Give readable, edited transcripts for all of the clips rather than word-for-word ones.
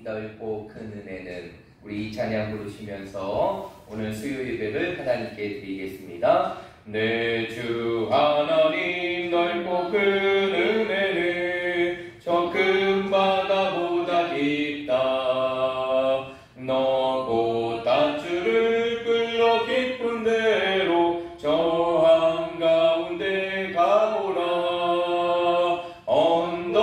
넓고 큰 은혜는, 우리 이 찬양 부르시면서 오늘 수요 예배를 하나님께 드리겠습니다. 내 주 하나님 넓고 큰 은혜는 저 큰 바다보다 깊다. 너고 딴줄을 끌러 깊은 데로 저 한가운데 가보라. 언덕을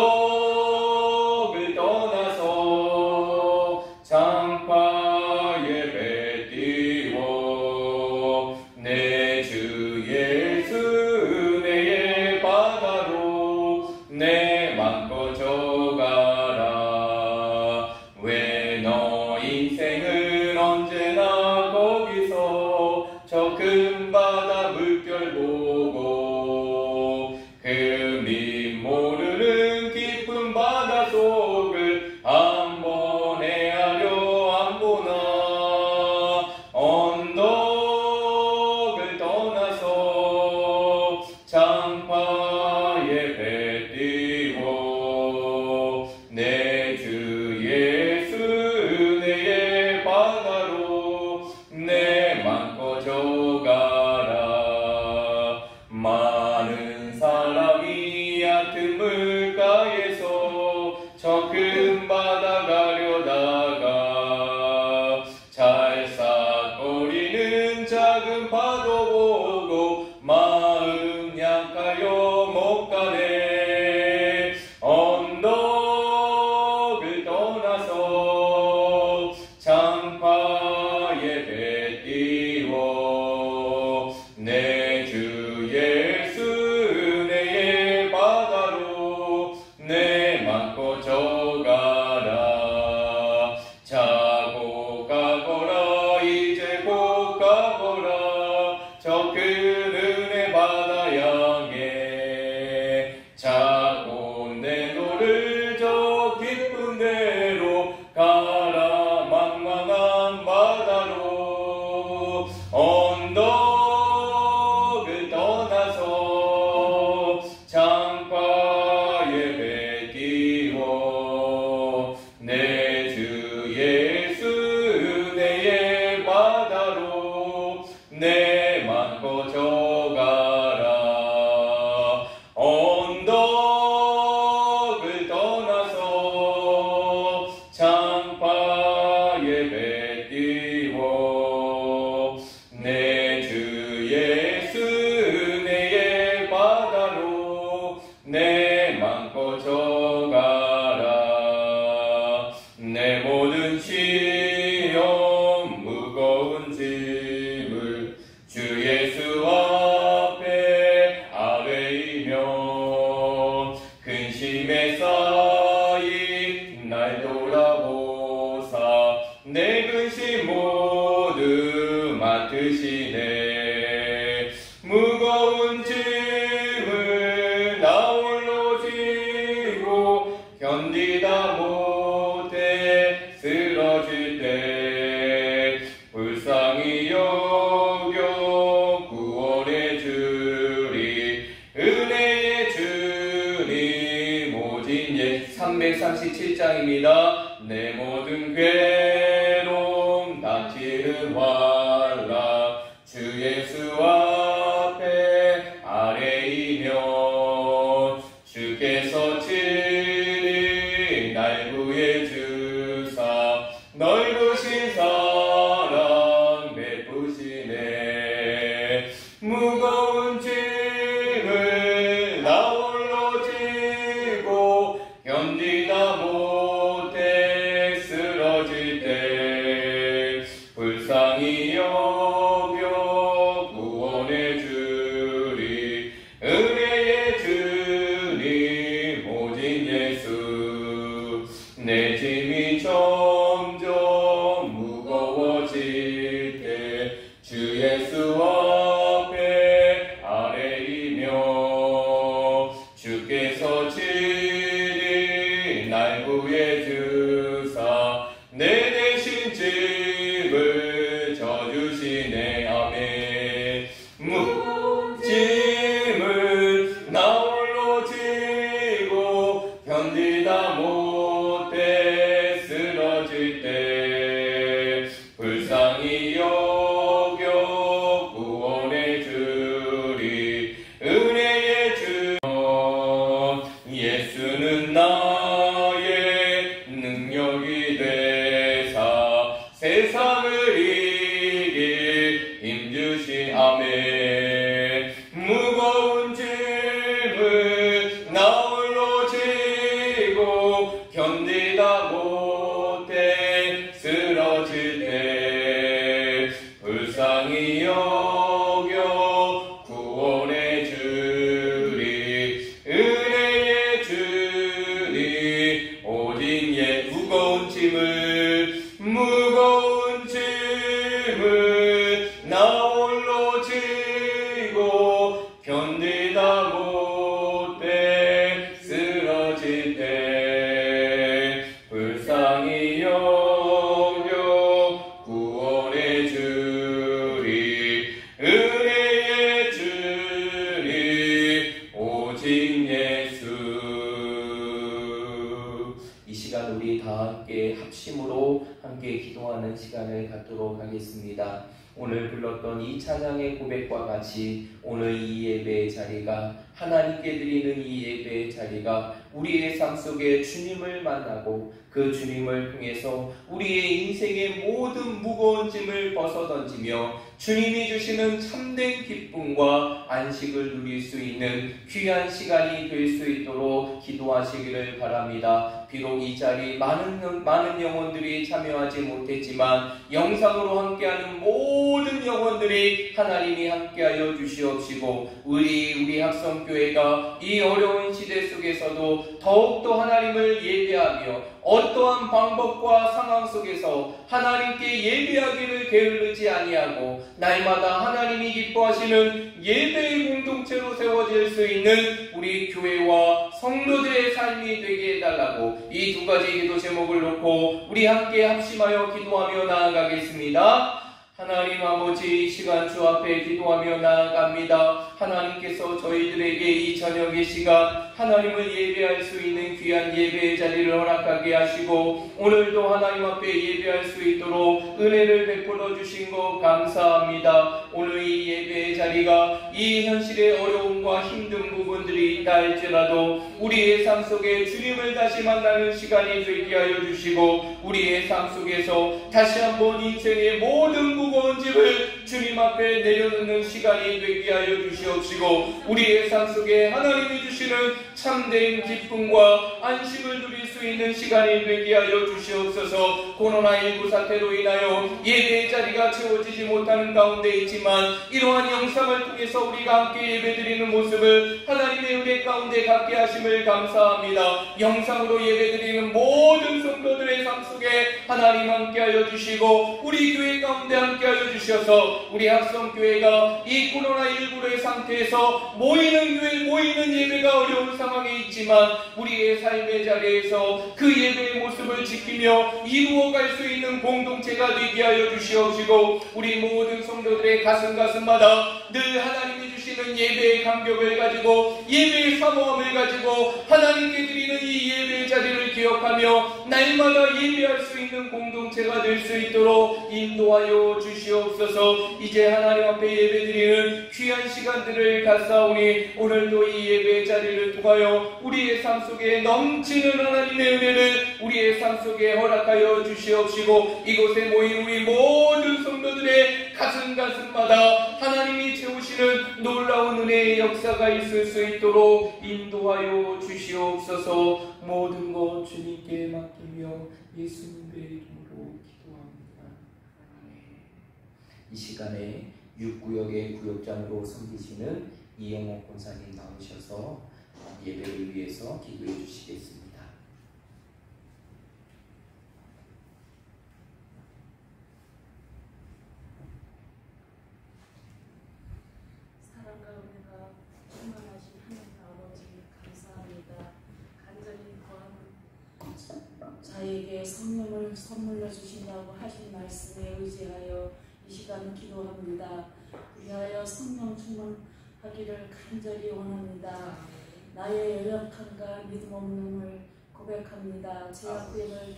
떠나서 장파에 배 띄워 내 주 예수 은혜의 바다로 내 맘 꺼져가라. 왜 너 인생은 언제나 거기서 저 큰 바다 물결 보고 금이 모르는 깊은 바다 속을 한번 헤아려 안 보나. 언덕을 떠나서 장파에 배 띄워 내 주 예수 은혜의 바다로 내 맘 꺼져가라. 많은 사람이 얕은 물가에서 저 큰 바다 가려다가 찰싹거리는 작은 파도 보고 마음 약하여 못 가네. 언덕을 떠나서 장파에 배 띄워 내 주 예수 은혜의 바다로 내 맘 꺼져가라. 자고 가거라. 이제 곧 가거라. 저 큰 은혜 바다 향해 자고 내 너를 저 깊은 데로 가라. 망망한 바다로 언덕을 떠나서 장파에 배 띄워 내 주 예수 은혜의 바다로 내 맘 꺼져가라. 언덕을 떠나서 장파에 배 띄워 내 주 예수 은혜의 바다로 내 맘 꺼져가라. 내 모든 시험 무거운 짐을 주 예수 앞에 아뢰이며 근심에 쌓인 날 돌아보사 내 근심 모두 맡으시네. 무거운 짐을 나 홀로 지고 견디다 못해 쓰러질 때 불쌍히 여겨 구원해 주리. 은혜의 주님 오직 예. 337장입니다. 내 모든 괴로움 닥치는 환락 주 예수 앞에 아뢰이며 주께서 친히 날 구해 주사 넓으신 사랑 베푸시네. 무거운 짐을 나 홀로 지고 견디다 못해 쓰러질 때 불쌍히 여겨 구원해 주리. 은혜의 주님 오직 예수. 내 짐이 점점 무거워질 때 주 예수 앞에 아뢰이며 주께서 친히 날 구해 주사 내 대신 짐을 져주시네. 아멘. 짐을 나 홀로 지고 견디다 못해 쓰러질 여겨 구원의 주님 은혜의 주님 오직 무거운 짐을 나 홀로 지고 견디다 못해 쓰러질 때 불쌍히 여겨 구원의 주님 은혜의 주님 오직 예수. 이 시간 우리 다 함께 합심으로 함께 기도하는 시간을 갖도록 하겠습니다. 오늘 불렀던 이 찬양의 고백과 같이 오늘 이 예배의 자리가 하나님께 드리는 이 예배의 자리가 우리의 삶 속에 주님을 만나고 그 주님을 통해서 우리의 인생의 모든 무거운 짐을 벗어던지며 주님이 주시는 참된 기쁨과 안식을 누릴 수 있는 귀한 시간이 될 수 있도록 기도하시기를 바랍니다. 비록 이 자리 많은 영혼들이 참여하지 못했지만 영상으로 함께하는 모든 영혼들이 하나님이 함께하여 주시옵시고 우리 학성교회가 이 어려운 시대 속에서도 더욱더 하나님을 예배하며 어떠한 방법과 상황 속에서 하나님께 예배하기를 게을르지 아니하고 날마다 하나님이 기뻐하시는 예배의 공동체로 세워질 수 있는 우리 교회와 성도들의 삶이 되게 해달라고 이 두 가지 기도 제목을 놓고 우리 함께 합심하여 기도하며 나아가겠습니다. 하나님 아버지, 이 시간 주 앞에 기도하며 나아갑니다. 하나님께서 저희들에게 이 저녁의 시간 하나님을 예배할 수 있는 귀한 예배의 자리를 허락하게 하시고 오늘도 하나님 앞에 예배할 수 있도록 은혜를 베풀어 주신 것 감사합니다. 오늘 이 예배의 자리가 이 현실의 어려움과 힘든 부분들이 있다 할지라도 우리의 삶 속에 주님을 다시 만나는 시간이 되게 하여 주시고 우리의 삶 속에서 다시 한번 인생의 모든 무거운 짐을 주님 앞에 내려놓는 시간이 되게 하여 주시옵시고 우리의 삶 속에 하나님이 주시는 참된 기쁨과 안식을 누릴 수 있는 시간이 되게 하여 주시옵소서. 코로나19 사태로 인하여 예배의 자리가 채워지지 못하는 가운데 있지만 이러한 영상을 통해서 우리가 함께 예배드리는 모습을 하나님의 은혜 가운데 갖게 하심을 감사합니다. 영상으로 예배드리는 모든 성도들의 삶 속에 하나님 함께 하여 주시고 우리 교회 가운데 함께 하여 주셔서 우리 학성교회가 이 코로나19의 상태에서 모이는 예배가 어려운 상황에 있지만 우리의 삶의 자리에서 그 예배의 모습을 지키며 이루어갈 수 있는 공동체가 되게 하여 주시옵시고 우리 모든 성도들의 가슴마다 늘 하나님이 주시는 예배의 감격을 가지고 예배의 사모함을 가지고 하나님께 드리는 이 예배의 자리를 기억하며 날마다 예배할 수 있는 공동체가 될 수 있도록 인도하여 주시옵소서. 이제 하나님 앞에 예배드리는 귀한 시간들을 갖사오니 오늘도 이 예배의 자리를 통하여 우리의 삶 속에 넘치는 하나님의 은혜를 우리의 삶 속에 허락하여 주시옵시고 이곳에 모인 우리 모든 성도들의 가슴마다 하나님이 채우시는 놀라운 은혜의 역사가 있을 수 있도록 인도하여 주시옵소서. 모든 것 주님께 맡기며 예수님의 이름으로 기도합니다. 이 시간에 6구역의 구역장으로 섬기시는 이영옥 권사님 나오셔서 예배를 위해서 기도해 주시겠습니다. 사랑과 은혜가 충만하신 하나님 아버지 감사합니다. 간절히 구하는 자에게 성령을 선물로 주신다고 하신 말씀에 의지하여 이 시간 기도합니다. 위하여 성령 충만하기를 간절히 원합니다. 나의 연약함과 믿음 없음을 고백합니다. 제 앞에를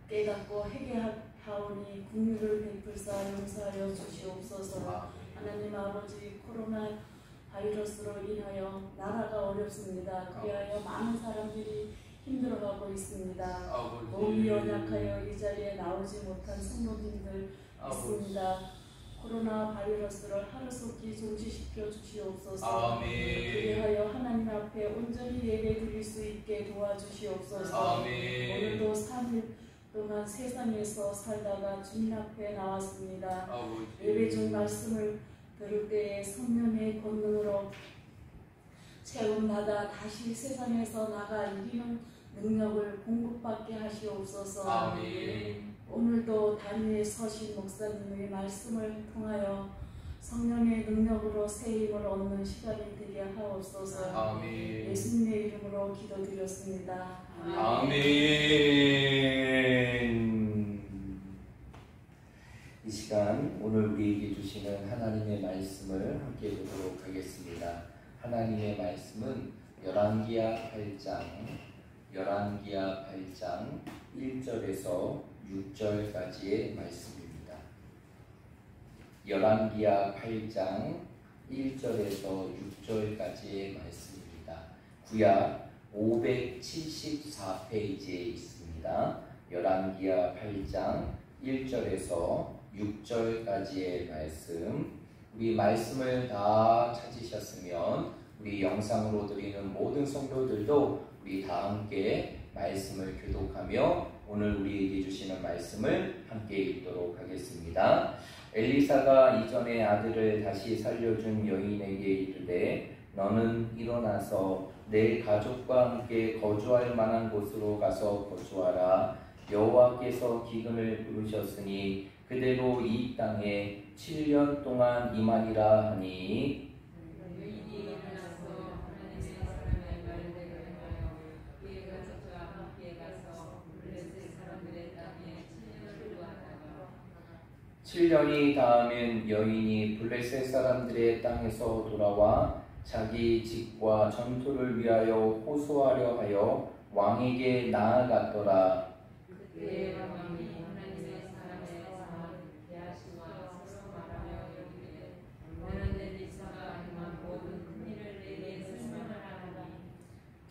깨닫고 회개하오니 긍휼을 베풀사 용서하여 주시옵소서. 하나님 아버지, 코로나 바이러스로 인하여 나라가 어렵습니다. 그리하여 많은 사람들이 힘들어가고 있습니다. 몸이 연약하여 이 자리에 나오지 못한 성도님들 있습니다. 코로나 바이러스를 하루속히 종식시켜 주시옵소서. 그리하여 하나님 앞에 온전히 예배 드릴 수 있게 도와주시옵소서. 오늘도 3일 동안 세상에서 살다가 주님 앞에 나왔습니다. 아버지. 예배 중 말씀을 들을 때에 성령의 권능으로 체험받아 다시 세상에서 나가 이기는 능력을 공급받게 하시옵소서. 아멘. 오늘도 단위에 서신 목사님의 말씀을 통하여 성령의 능력으로 새 힘을 얻는 시간이 되게 하옵소서. 아멘. 예수님의 이름으로 기도드렸습니다. 아멘. 이 시간 오늘 우리에게 주시는 하나님의 말씀을 함께 보도록 하겠습니다. 하나님의 말씀은 열왕기하 8장 1절에서 6절까지의 말씀입니다. 열왕기하 8장 1절에서 6절까지의 말씀입니다. 구약 574페이지에 있습니다. 열왕기하 8장 1절에서 6절까지의 말씀. 우리 말씀을 다 찾으셨으면 우리 영상으로 드리는 모든 성도들도 우리 다 함께 말씀을 교독하며 오늘 우리에게 주시는 말씀을 함께 읽도록 하겠습니다. 엘리사가 이전에 아들을 다시 살려준 여인에게 이르되 너는 일어나서 내 가족과 함께 거주할 만한 곳으로 가서 거주하라. 여호와께서 기근을 부르셨으니 그대로 이 땅에 7년 동안 임하니라 하니 (7년이) 닿으면 여인이 블레셋 사람들의 땅에서 돌아와 자기 집과 전투를 위하여 호소하려 하여 왕에게 나아갔더라. 그때 왕이 하나님의 사람의 게하시와 서로 말하며 이르되 너는 엘리사가 행한 모든 큰 일을 내게 설명하라 하니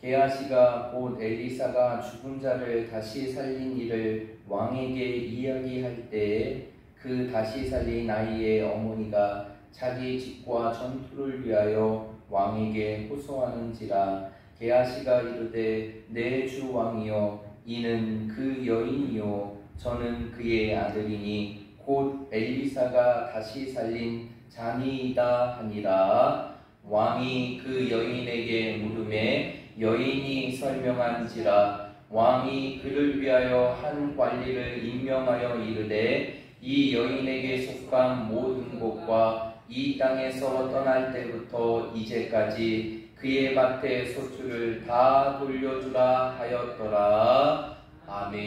게하시가 곧 엘리사가 죽은 자를 다시 살린 일을 왕에게 이야기할 때에 그 다시 살린 아이의 어머니가 자기 집과 전투를 위하여 왕에게 호소하는지라. 게하시가 이르되 내 주 왕이여 이는 그 여인이요 저는 그의 아들이니 곧 엘리사가 다시 살린 자니이다 하니라. 왕이 그 여인에게 물으매 여인이 설명한지라. 왕이 그를 위하여 한 관리를 임명하여 이르되 이 여인에게 속한 모든 것과 이 땅에서 떠날 때부터 이제까지 그의 밭의 소출을 다 돌려주라 하였더라. 아멘.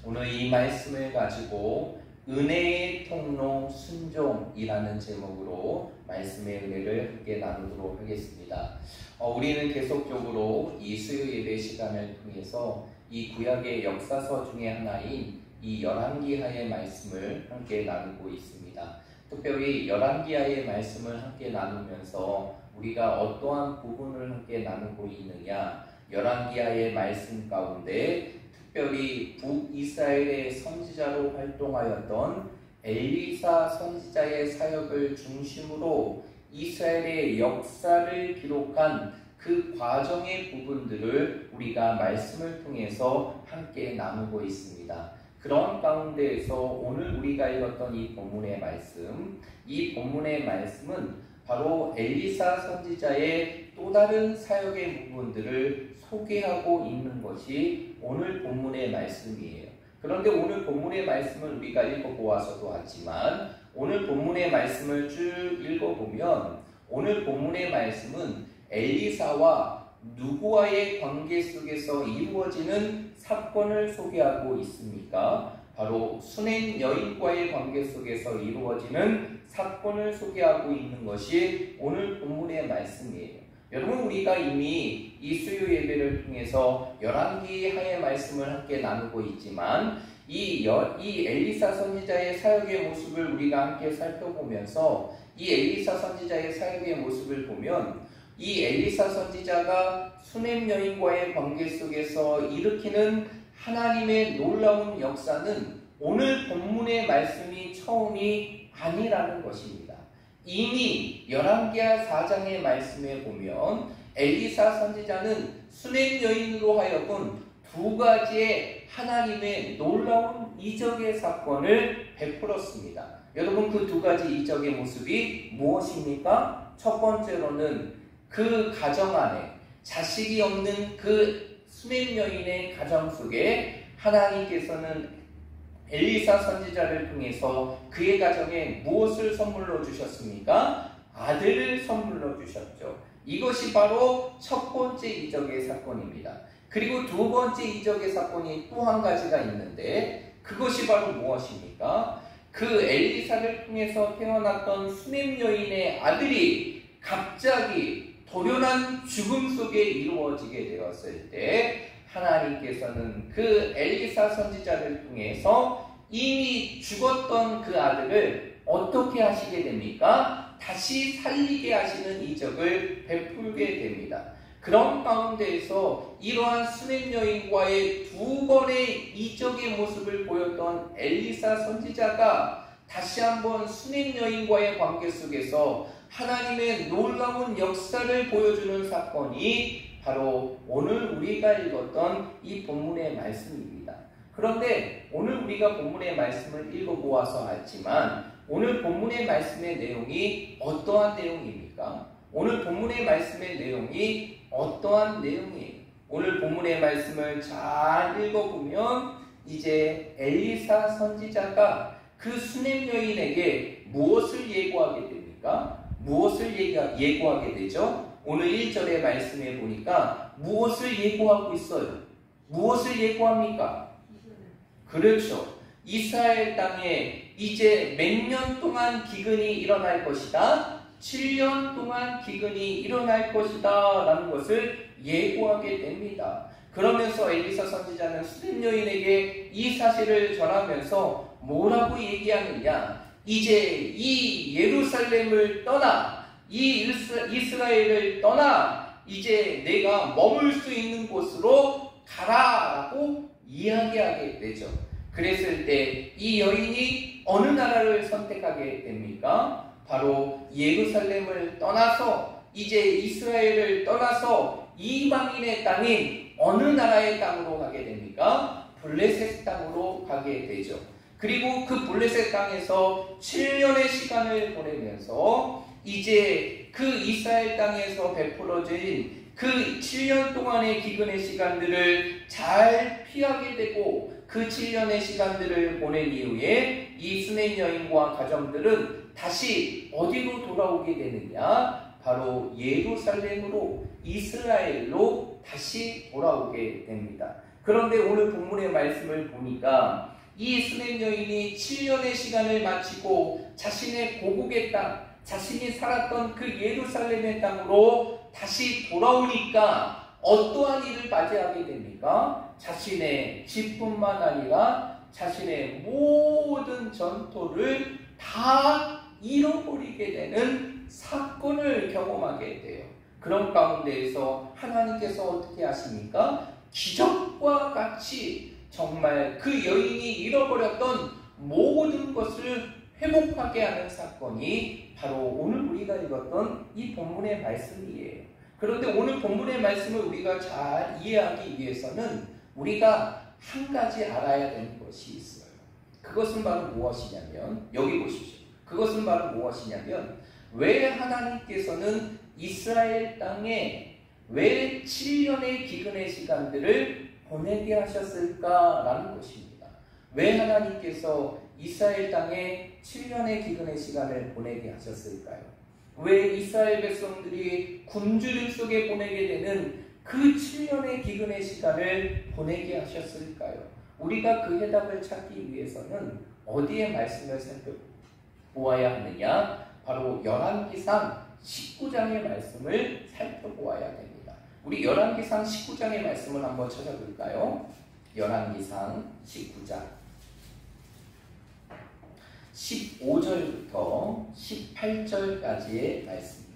오늘 이 말씀을 가지고 은혜의 통로 순종이라는 제목으로 말씀의 은혜를 함께 나누도록 하겠습니다. 우리는 계속적으로 이 수요 예배 시간을 통해서 이 구약의 역사서 중에 하나인 이 열왕기하의 말씀을 함께 나누고 있습니다. 특별히 열왕기하의 말씀을 함께 나누면서 우리가 어떠한 부분을 함께 나누고 있느냐, 열왕기하의 말씀 가운데 특별히 북이스라엘의 선지자로 활동하였던 엘리사 선지자의 사역을 중심으로 이스라엘의 역사를 기록한 그 과정의 부분들을 우리가 말씀을 통해서 함께 나누고 있습니다. 그런 가운데에서 오늘 우리가 읽었던 이 본문의 말씀, 이 본문의 말씀은 바로 엘리사 선지자의 또 다른 사역의 부분들을 소개하고 있는 것이 오늘 본문의 말씀이에요. 그런데 오늘 본문의 말씀을 우리가 읽어보아서도 하지만 오늘 본문의 말씀을 쭉 읽어보면 오늘 본문의 말씀은 엘리사와 누구와의 관계 속에서 이루어지는 사건을 소개하고 있습니까? 바로 수넴 여인과의 관계 속에서 이루어지는 사건을 소개하고 있는 것이 오늘 본문의 말씀이에요. 여러분, 우리가 이미 이 수요 예배를 통해서 열왕기하의 말씀을 함께 나누고 있지만 이 엘리사 선지자의 사역의 모습을 우리가 함께 살펴보면서 이 엘리사 선지자의 사역의 모습을 보면 이 엘리사 선지자가 수넴 여인과의 관계 속에서 일으키는 하나님의 놀라운 역사는 오늘 본문의 말씀이 처음이 아니라는 것입니다. 이미 열왕기하 4장의 말씀에 보면 엘리사 선지자는 수넴 여인으로 하여금 두 가지의 하나님의 놀라운 이적의 사건을 베풀었습니다. 여러분, 그 두 가지 이적의 모습이 무엇입니까? 첫 번째로는 그 가정 안에 자식이 없는 그 수냄 여인의 가정 속에 하나님께서는 엘리사 선지자를 통해서 그의 가정에 무엇을 선물로 주셨습니까? 아들을 선물로 주셨죠. 이것이 바로 첫 번째 이적의 사건입니다. 그리고 두 번째 이적의 사건이 또 한 가지가 있는데, 그것이 바로 무엇입니까? 그 엘리사를 통해서 태어났던 수냄 여인의 아들이 갑자기 돌연한 죽음 속에 이루어지게 되었을 때, 하나님께서는 그 엘리사 선지자를 통해서 이미 죽었던 그 아들을 어떻게 하시게 됩니까? 다시 살리게 하시는 이적을 베풀게 됩니다. 그런 가운데에서 이러한 수냄 여인과의 두 번의 이적의 모습을 보였던 엘리사 선지자가 다시 한번 수냄 여인과의 관계 속에서 하나님의 놀라운 역사를 보여주는 사건이 바로 오늘 우리가 읽었던 이 본문의 말씀입니다. 그런데 오늘 우리가 본문의 말씀을 읽어보아서 알지만, 오늘 본문의 말씀의 내용이 어떠한 내용입니까? 오늘 본문의 말씀의 내용이 어떠한 내용이에요? 오늘 본문의 말씀을 잘 읽어보면 이제 엘리사 선지자가 그 수냄 여인에게 무엇을 예고하게 됩니까? 무엇을 예고하게 되죠? 오늘 1절의 말씀에 보니까 무엇을 예고하고 있어요? 무엇을 예고합니까? 그렇죠. 이스라엘 땅에 이제 몇 년 동안 기근이 일어날 것이다. 7년 동안 기근이 일어날 것이다 라는 것을 예고하게 됩니다. 그러면서 엘리사 선지자는 수냄 여인에게 이 사실을 전하면서 뭐라고 얘기하느냐? 이제 이 예루살렘을 떠나, 이 이스라엘을 떠나 이제 내가 머물 수 있는 곳으로 가라라고 이야기하게 되죠. 그랬을 때 이 여인이 어느 나라를 선택하게 됩니까? 바로 예루살렘을 떠나서 이제 이스라엘을 떠나서 이방인의 땅인 어느 나라의 땅으로 가게 됩니까? 블레셋 땅으로 가게 되죠. 그리고 그 블레셋 땅에서 7년의 시간을 보내면서 이제 그 이스라엘 땅에서 베풀어진 그 7년 동안의 기근의 시간들을 잘 피하게 되고, 그 7년의 시간들을 보낸 이후에 이 수냄 여인과 가정들은 다시 어디로 돌아오게 되느냐? 바로 예루살렘으로, 이스라엘로 다시 돌아오게 됩니다. 그런데 오늘 본문의 말씀을 보니까 이 수냄 여인이 7년의 시간을 마치고 자신의 고국의 땅, 자신이 살았던 그 예루살렘의 땅으로 다시 돌아오니까 어떠한 일을 맞이하게 됩니까? 자신의 집뿐만 아니라 자신의 모든 전토를 다 잃어버리게 되는 사건을 경험하게 돼요. 그런 가운데에서 하나님께서 어떻게 하십니까? 기적과 같이 정말 그 여인이 잃어버렸던 모든 것을 회복하게 하는 사건이 바로 오늘 우리가 읽었던 이 본문의 말씀이에요. 그런데 오늘 본문의 말씀을 우리가 잘 이해하기 위해서는 우리가 한 가지 알아야 되는 것이 있어요. 그것은 바로 무엇이냐면, 여기 보십시오. 그것은 바로 무엇이냐면, 왜 하나님께서는 이스라엘 땅에 왜 7년의 기근의 시간들을 보내게 하셨을까라는 것입니다. 왜 하나님께서 이스라엘 땅에 7년의 기근의 시간을 보내게 하셨을까요? 왜 이스라엘 백성들이 굶주림 속에 보내게 되는 그 7년의 기근의 시간을 보내게 하셨을까요? 우리가 그 해답을 찾기 위해서는 어디에 말씀을 살펴보아야 하느냐? 바로 열왕기상 19장의 말씀을 살펴보아야 됩니다. 우리 열왕기상 19장의 말씀을 한번 찾아볼까요? 열왕기상 19장 15절부터 18절까지의 말씀입니다.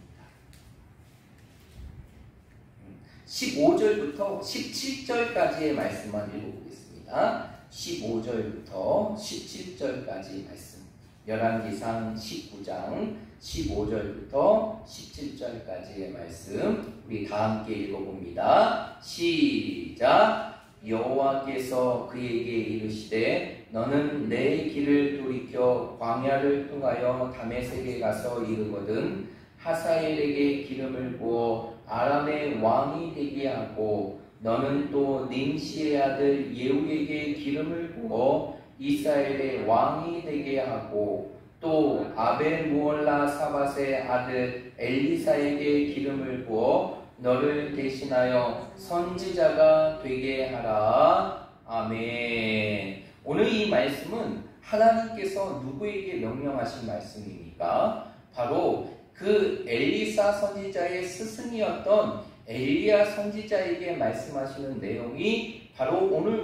15절부터 17절까지의 말씀만 읽어보겠습니다. 15절부터 17절까지 말씀. 열왕기상 19장 15절부터 17절까지의 말씀 우리 다 함께 읽어봅니다. 시작. 여호와께서 그에게 이르시되 너는 내 길을 돌이켜 광야를 통하여 다메섹에 가서 이르거든 하사엘에게 기름을 부어 아람의 왕이 되게 하고 너는 또 nim시의 아들 예후에게 기름을 부어 이스라엘의 왕이 되게 하고 또 아벨무올라 사밧의 아들 엘리사에게 기름을 부어 너를 대신하여 선지자가 되게 하라. 아멘. 오늘 이 말씀은 하나님께서 누구에게 명령하신 말씀입니까? 바로 그 엘리사 선지자의 스승이었던 엘리야 선지자에게 말씀하시는 내용이 바로 오늘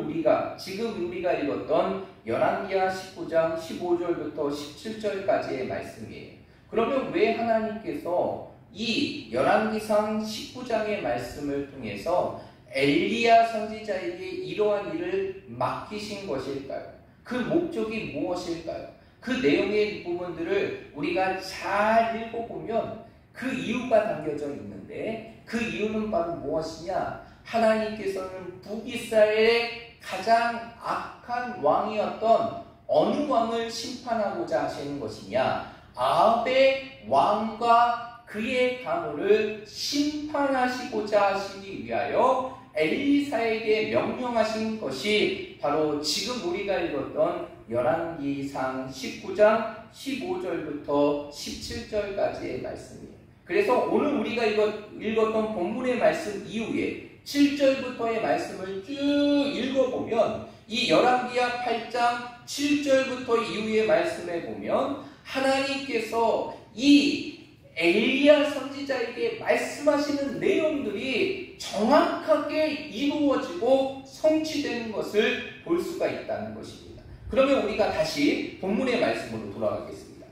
지금 우리가 읽었던 열왕기하 19장 15절부터 17절까지의 말씀이에요. 그러면 왜 하나님께서 이 열왕기상 19장의 말씀을 통해서 엘리야 선지자에게 이러한 일을 맡기신 것일까요? 그 목적이 무엇일까요? 그 내용의 부분들을 우리가 잘 읽어보면 그 이유가 담겨져 있는데 그 이유는 바로 무엇이냐? 하나님께서는 북이스라엘의 가장 악한 왕이었던 어느 왕을 심판하고자 하시는 것이냐? 아합의 왕과 그의 가문을 심판하시고자 하시기 위하여 엘리사에게 명령하신 것이 바로 지금 우리가 읽었던 열왕기상 19장 15절부터 17절까지의 말씀이에요. 그래서 오늘 우리가 읽었던 본문의 말씀 이후에 7절부터의 말씀을 쭉 읽어보면 이 열왕기하 8장 7절부터 이후의 말씀에 보면 하나님께서 이 엘리야 선지자에게 말씀하시는 내용들이 정확하게 이루어지고 성취되는 것을 볼 수가 있다는 것입니다. 그러면 우리가 다시 본문의 말씀으로 돌아가겠습니다.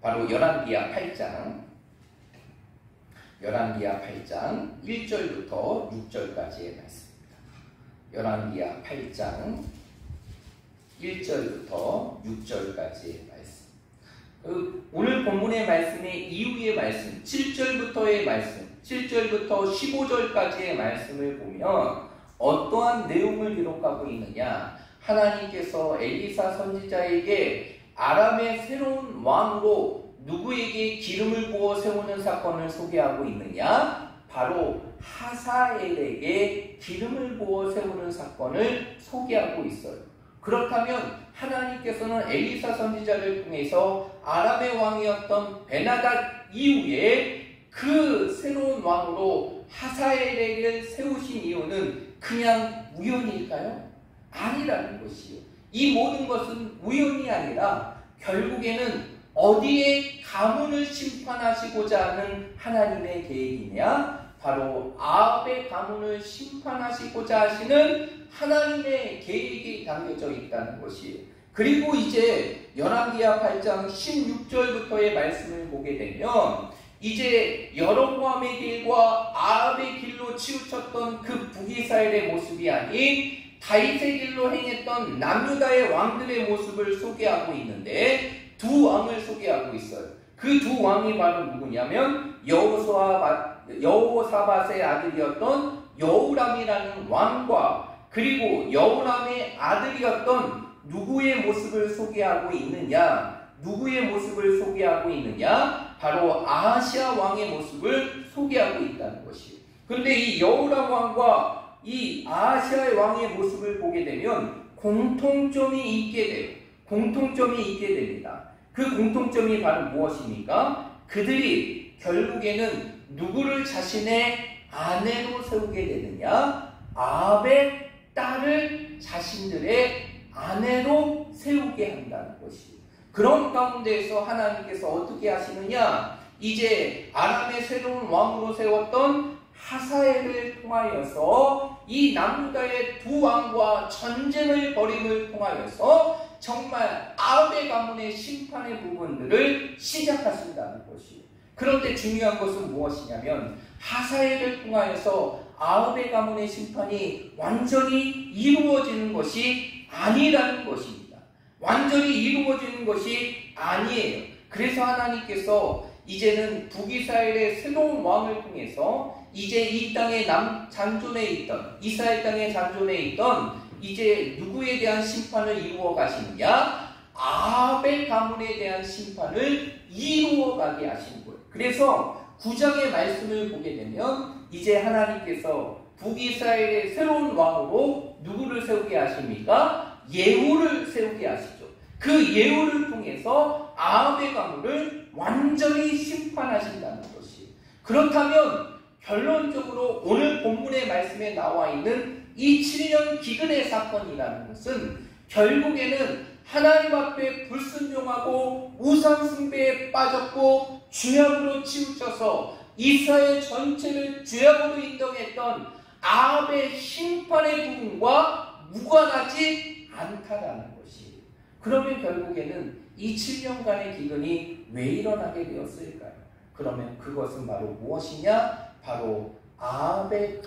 바로 열왕기하 8장 1절부터 6절까지의 말씀입니다. 열왕기하 8장 1절부터 6절까지의 말씀. 오늘 본문의 말씀의 이후의 말씀, 7절부터의 말씀, 7절부터 15절까지의 말씀을 보면 어떠한 내용을 기록하고 있느냐? 하나님께서 엘리사 선지자에게 아람의 새로운 왕으로 누구에게 기름을 부어 세우는 사건을 소개하고 있느냐? 바로 하사엘에게 기름을 부어 세우는 사건을 소개하고 있어요. 그렇다면 하나님께서는 엘리사 선지자를 통해서 아람의 왕이었던 베나닷 이후에 그 새로운 왕으로 하사엘에게 세우신 이유는 그냥 우연일까요? 아니라는 것이요. 이 모든 것은 우연이 아니라 결국에는 어디에 가문을 심판하시고자 하는 하나님의 계획이냐? 바로 아합의 가문을 심판하시고자 하시는 하나님의 계획이 담겨져 있다는 것이에요. 그리고 이제 열왕기하 8장 16절부터의 말씀을 보게 되면 이제 여로보암의 길과 아합의 길로 치우쳤던 그 북이스라엘의 모습이 아닌 다윗의 길로 행했던 남유다의 왕들의 모습을 소개하고 있는데 두 왕을 소개하고 있어요. 그 두 왕이 바로 누구냐면 여호사밧의 아들이었던 여호람이라는 왕과 그리고 여호람의 아들이었던 누구의 모습을 소개하고 있느냐? 누구의 모습을 소개하고 있느냐? 바로 아하시아 왕의 모습을 소개하고 있다는 것이에요. 그런데 이 여호람 왕과 이 아하시아의 왕의 모습을 보게 되면 공통점이 있게 돼요. 공통점이 있게 됩니다. 그 공통점이 바로 무엇입니까? 그들이 결국에는 누구를 자신의 아내로 세우게 되느냐? 아합의 딸을 자신들의 아내로 세우게 한다는 것이에요. 그런 가운데에서 하나님께서 어떻게 하시느냐? 이제 아람의 새로운 왕으로 세웠던 하사엘을 통하여서 이 남유다의 두 왕과 전쟁을 벌임을 통하여서 정말 아합의 가문의 심판의 부분들을 시작하신다는 것이에요. 그런데 중요한 것은 무엇이냐면 하사엘을 통하여서 아합의 가문의 심판이 완전히 이루어지는 것이 아니라는 것입니다. 완전히 이루어지는 것이 아니에요. 그래서 하나님께서 이제는 북이스라엘의 새로운 왕을 통해서 이제 이 땅에 잔존해 있던, 이스라엘 땅에 잔존해 있던 이제 누구에 대한 심판을 이루어 가시느냐? 아벨 가문에 대한 심판을 이루어 가게 하신 거예요. 그래서 9장의 말씀을 보게 되면 이제 하나님께서 북이스라엘의 새로운 왕으로 누구를 세우게 하십니까? 예후를 세우게 하시죠. 그 예후를 통해서 아합의 가문을 완전히 심판하신다는 것이. 그렇다면 결론적으로 오늘 본문의 말씀에 나와 있는 이 7년 기근의 사건이라는 것은 결국에는 하나님 앞에 불순종하고 우상 숭배에 빠졌고 죄악으로 치우쳐서 이스라엘 전체를 죄악으로 인정했던 아합의 심판의 부분과 무관하지 않다라는 것이. 그러면 결국에는 이 7년간의 기근이 왜 일어나게 되었을까요? 그러면 그것은 바로 무엇이냐? 바로 아합의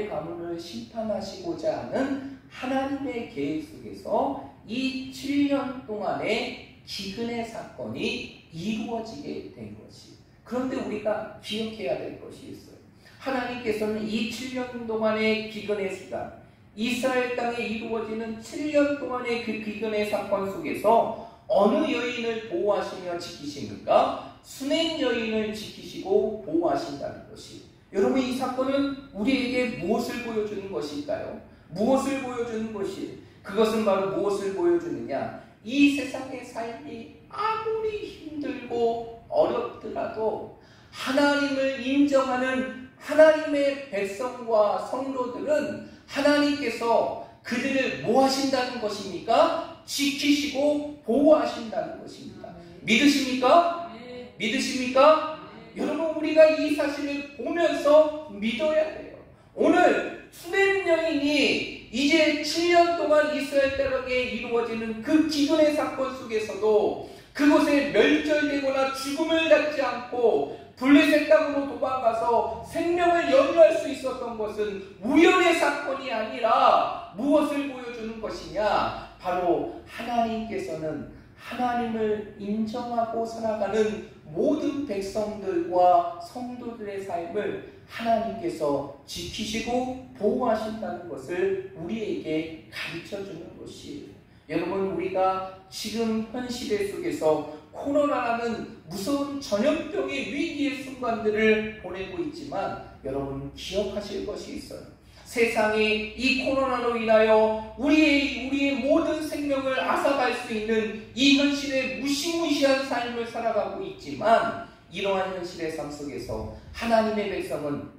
가문을 심판하시고자 하는 하나님의 계획 속에서 이 7년 동안의 기근의 사건이 이루어지게 된 것이. 그런데 우리가 기억해야 될 것이 있어요. 하나님께서는 이 7년 동안의 기근의 시간, 이스라엘 땅에 이루어지는 7년 동안의 그 기근의 사건 속에서 어느 여인을 보호하시며 지키십니까? 수냄 여인을 지키시고 보호하신다는 것이. 여러분, 이 사건은 우리에게 무엇을 보여주는 것일까요? 무엇을 보여주는 것이? 그것은 바로 무엇을 보여주느냐? 이 세상의 삶이 아무리 힘들고 어렵더라도 하나님을 인정하는 하나님의 백성과 성도들은 하나님께서 그들을 뭐 하신다는 것입니까? 지키시고 보호하신다는 것입니다. 믿으십니까? 믿으십니까? 여러분, 우리가 이 사실을 보면서 믿어야 돼요. 오늘 수냄 여인이 이제 7년 동안 이스라엘 땅에 이루어지는 그 기근의 사건 속에서도 그곳에 멸절되거나 죽음을 당지 않고 블레셋 땅으로 도망가서 생명을 연유할 수 있었던 것은 우연의 사건이 아니라 무엇을 보여주는 것이냐? 바로 하나님께서는 하나님을 인정하고 살아가는 모든 백성들과 성도들의 삶을 하나님께서 지키시고 보호하신다는 것을 우리에게 가르쳐주는 것이에요. 여러분, 우리가 지금 현 시대 속에서 코로나라는 무서운 전염병의 위기의 순간들을 보내고 있지만 여러분, 기억하실 것이 있어요. 세상이 이 코로나로 인하여 우리의 모든 생명을 앗아갈 수 있는 이 현실의 무시무시한 삶을 살아가고 있지만 이러한 현실의 삶 속에서 하나님의 백성은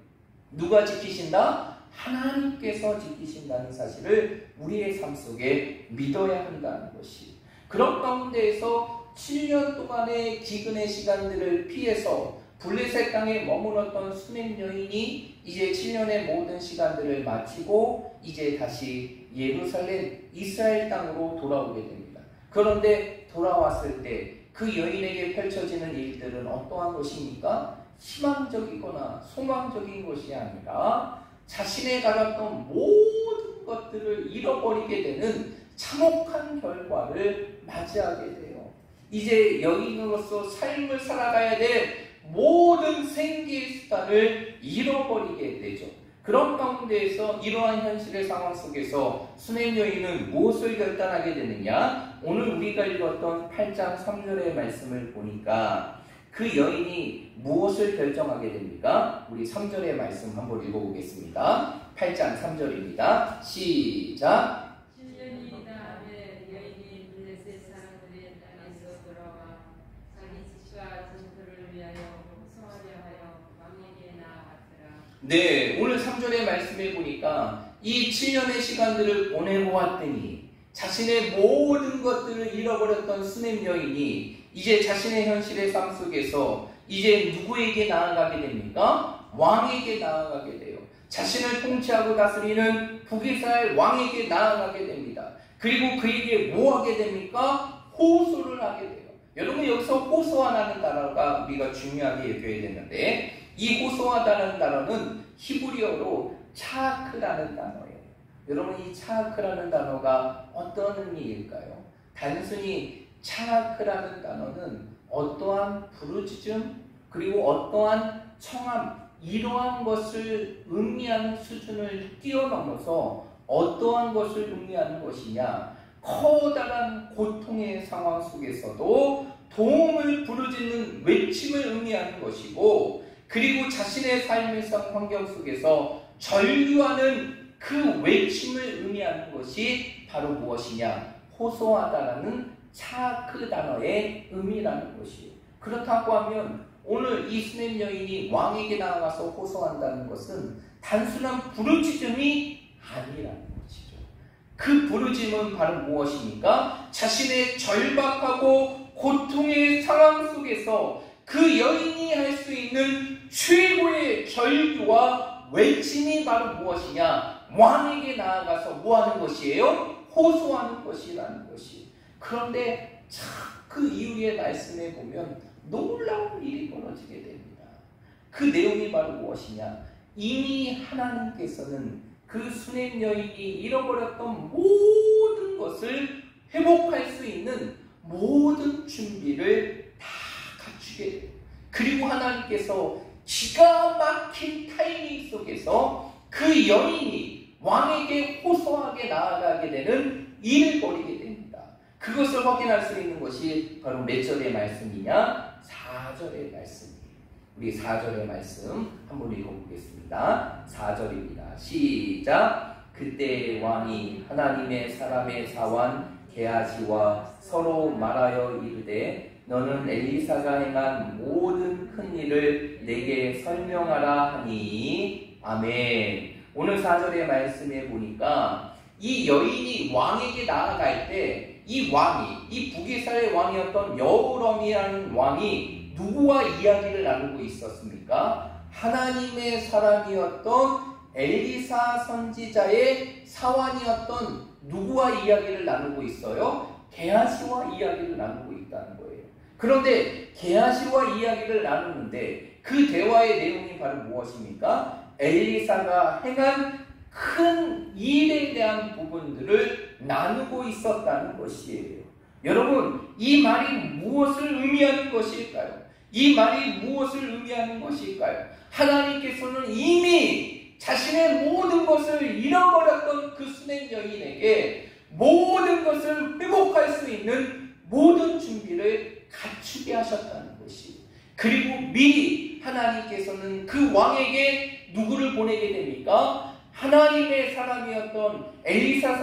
누가 지키신다? 하나님께서 지키신다는 사실을 우리의 삶 속에 믿어야 한다는 것이. 그런 가운데에서 7년 동안의 기근의 시간들을 피해서 블레셋 땅에 머물렀던 수냄 여인이 이제 7년의 모든 시간들을 마치고 이제 다시 예루살렘 이스라엘 땅으로 돌아오게 됩니다. 그런데 돌아왔을 때 그 여인에게 펼쳐지는 일들은 어떠한 것입니까? 희망적이거나 소망적인 것이 아니라 자신의 가졌던 모든 것들을 잃어버리게 되는 참혹한 결과를 맞이하게 돼요. 이제 여인으로서 삶을 살아가야 될 모든 생기의 수단을 잃어버리게 되죠. 그런 가운데에서 이러한 현실의 상황 속에서 수냄 여인은 무엇을 결단하게 되느냐? 오늘 우리가 읽었던 8장 3절의 말씀을 보니까 그 여인이 무엇을 결정하게 됩니까? 우리 3절의 말씀 한번 읽어보겠습니다. 8장 3절입니다. 시작! 네, 오늘 3절의 말씀에 보니까 이 7년의 시간들을 보내고 왔더니 자신의 모든 것들을 잃어버렸던 수냄 여인이 이제 자신의 현실의 삶 속에서 이제 누구에게 나아가게 됩니까? 왕에게 나아가게 돼요. 자신을 통치하고 다스리는 북이스라엘 왕에게 나아가게 됩니다. 그리고 그에게 뭐 하게 됩니까? 호소를 하게 돼요. 여러분, 여기서 호소하라는 단어가 우리가 중요하게 여겨야 되는데 이 호소하다는 단어는 히브리어로 차크라는 단어예요. 여러분, 이 차크라는 단어가 어떤 의미일까요? 단순히 차크라는 단어는 어떠한 부르짖음 그리고 어떠한 청함 이러한 것을 의미하는 수준을 뛰어넘어서 어떠한 것을 의미하는 것이냐, 커다란 고통의 상황 속에서도 도움을 부르짖는 외침을 의미하는 것이고, 그리고 자신의 삶의 환경 속에서 전류하는 그 외침을 의미하는 것이 바로 무엇이냐, 호소하다라는 그 단어의 의미라는 것이에요. 그렇다고 하면 오늘 이 수냄 여인이 왕에게 나아가서 호소한다는 것은 단순한 부르짖음이 아니라는 것이죠. 그 부르짖음은 바로 무엇입니까? 자신의 절박하고 고통의 상황 속에서 그 여인이 할 수 있는 최고의 절규와 외침이 바로 무엇이냐? 왕에게 나아가서 뭐하는 것이에요? 호소하는 것이라는 것이. 그런데 참 그 이후의 말씀에 보면 놀라운 일이 벌어지게 됩니다. 그 내용이 바로 무엇이냐? 이미 하나님께서는 그 수냄 여인이 잃어버렸던 모든 것을 회복할 수 있는 모든 준비를 다 갖추게 돼요. 그리고 하나님께서 기가 막힌 타이밍 속에서 그 여인이 왕에게 호소하게 나아가게 되는 일을 벌이게 됩니다. 그것을 확인할 수 있는 것이 바로 몇 절의 말씀이냐? 4절의 말씀이에요. 우리 4절의 말씀 한번 읽어보겠습니다. 4절입니다. 시작. 그때 왕이 하나님의 사람의 사환 게하시와 서로 말하여 이르되 너는 엘리사가 행한 모든 큰 일을 내게 설명하라 하니. 아멘. 오늘 4절의 말씀에 보니까 이 여인이 왕에게 나아갈 때 이 왕이, 이 북이스라엘 왕이었던 여호람이라는 왕이 누구와 이야기를 나누고 있었습니까? 하나님의 사람이었던 엘리사 선지자의 사환이었던 누구와 이야기를 나누고 있어요? 게하시와 이야기를 나누고 있다는 거예요. 그런데 게하시와 이야기를 나누는데 그 대화의 내용이 바로 무엇입니까? 엘리사가 행한 큰 일에 대한 부분들을 나누고 있었다는 것이에요. 여러분, 이 말이 무엇을 의미하는 것일까요? 이 말이 무엇을 의미하는 것일까요? 하나님께서는 이미 자신의 모든 것을 잃어버렸던 그 수냄 여인에게 모든 것을 회복할 수 있는 모든 준비를 갖추게 하셨다는 것이. 그리고 미리 하나님께서는 그 왕에게 누구를 보내게 됩니까? 하나님의 사람이었던 엘리사